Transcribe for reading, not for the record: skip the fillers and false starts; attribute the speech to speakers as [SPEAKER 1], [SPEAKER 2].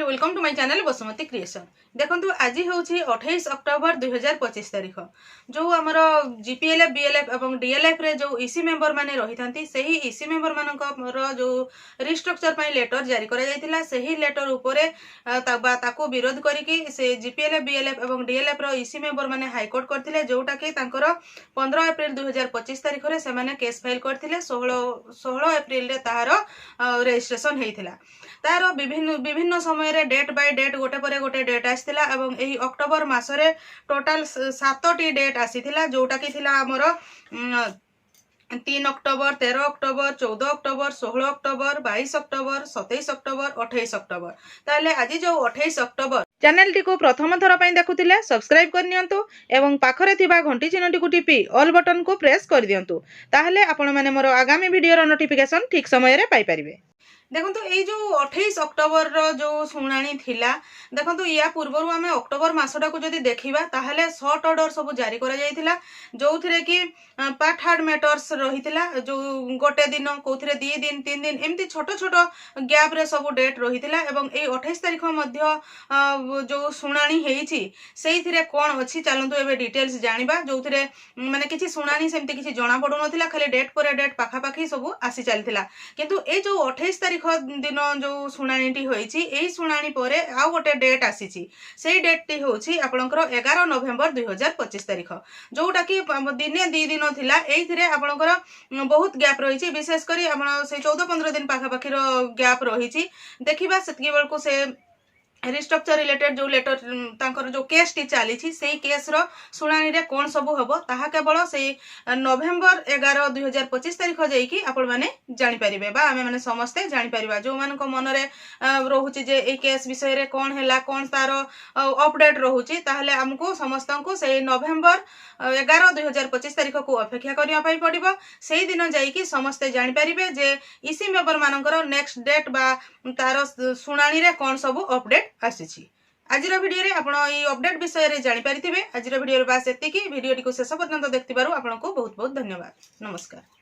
[SPEAKER 1] Welcome to my channel Basumati creation. देखंतु आज होछि 28 अक्टोबर 2025 तारिख जो आमर जीपीएलएफ बीएलएफ और डीएलएफ रे जो ईसी मेंबर माने रही थांती सही ईसी मेंबर मानकर जो रिस्ट्रक्चर पई लेटर जारी करा जायतिला सही लेटर उपरे ताको विरोध करिकि से जीपीएलएफ बीएलएफ और डीएलएफ रो ईसी मेंबर माने हाईकोर्ट करथिले जोटा कि तांकर 15 एप्रिल 2025 तारिख रे से माने केस फाइल करथिले 16 एप्रिल रे ताहार रजिस्ट्रेशन हेइथिला। तार विभिन्न समय रे डेट बाय डेट गोटे परे गोटे डेट आसीथिला एवं एही अक्टोबर मासरे टोटल 7टी डेट आसीथिला जोटा कि थिला हमर 3 October 13 October 14 October 16 October 22 October 27 October 28 October. ताले आज जो 28 अक्टोबर चैनल टी को प्रथम थर पई देखुथिले सब्सक्राइब कर नियंतु एवं पाखरे थिबा घंटी चिन्ह टी को टिपी ऑल बटन को प्रेस कर दियंतु ताहले आपण माने मोर आगामी वीडियो रो नोटिफिकेशन ठीक समय रे पाई परिबे। देखो ये जो 28 अक्टोबर जो शुणाणी थिला देखो या पूर्वर आम अक्टोबर मसटा को जदि देखा ताहले शॉर्ट ऑर्डर सब जारी करा जायतिला जो थिरे कि पार्ट हार्ड मैटर्स रही जो गोटे दिन कौथिरे 2 दिन 3 दिन एमती छोट छोट गैप रे सब डेट रही एवं ए 28 तारिख मध्य जो शुणाणी हेइछि सेही थिरे कोन अछि चलंतु एबे डिटेल्स जानिबा जो थिरे माने किछि शुणाणी सेमती किछि जणा पडु नथिला खाली डेट पर डेट पाखा पाखी सब आसी चलथिला किंतु ए जो 28 तारिख दिन जो शुणाणी होइछि एही शुणाणी परे आ गोटे डेट आसीछि सेही डेट टी होछि आपनकर 11 नवेम्बर 2025 तारिख जोटा कि दिने 2 दिन थिला एइथिरे आपनकर बहुत गैप रहिछि विशेष करी आपण से 14-15 दिन पाखा पाखी रो गैप रहिछि देखिबा सेतकी बेल को से रिस्ट्रक्चर रिलेटेड जो लेटर तांकर जो केस टी चली से केस रो शुणाणी रे कोन सब हबो ताहा केवल से नवेम्बर 11 2025 तारिख जाइकी आपण माने जानि परिबे बा आमे माने समस्ते जानि परिबा जो मान को मन रे रहूची जे ए केस विषय रे कोन हैला कोन तार अपडेट रहूची ताहले हमको समस्त को से नवेम्बर 11 2025 तारिख को अपेक्षा करिया पई पड़िबो सेही दिन जाइकी समस्ते जानि परिबे जे ईसी मेंबर मानकर नेक्स्ट डेट बा तार शुणाणी रे कोन सब अपडेट आसीछि। आज वीडियो रे आपण ई अपडेट विषय रे जानि परिथिबे। आज वीडियो रे बास एतिकी वीडियो टी को शेष पर्यंत देखतिबारु आपनको बहुत बहुत धन्यवाद। नमस्कार।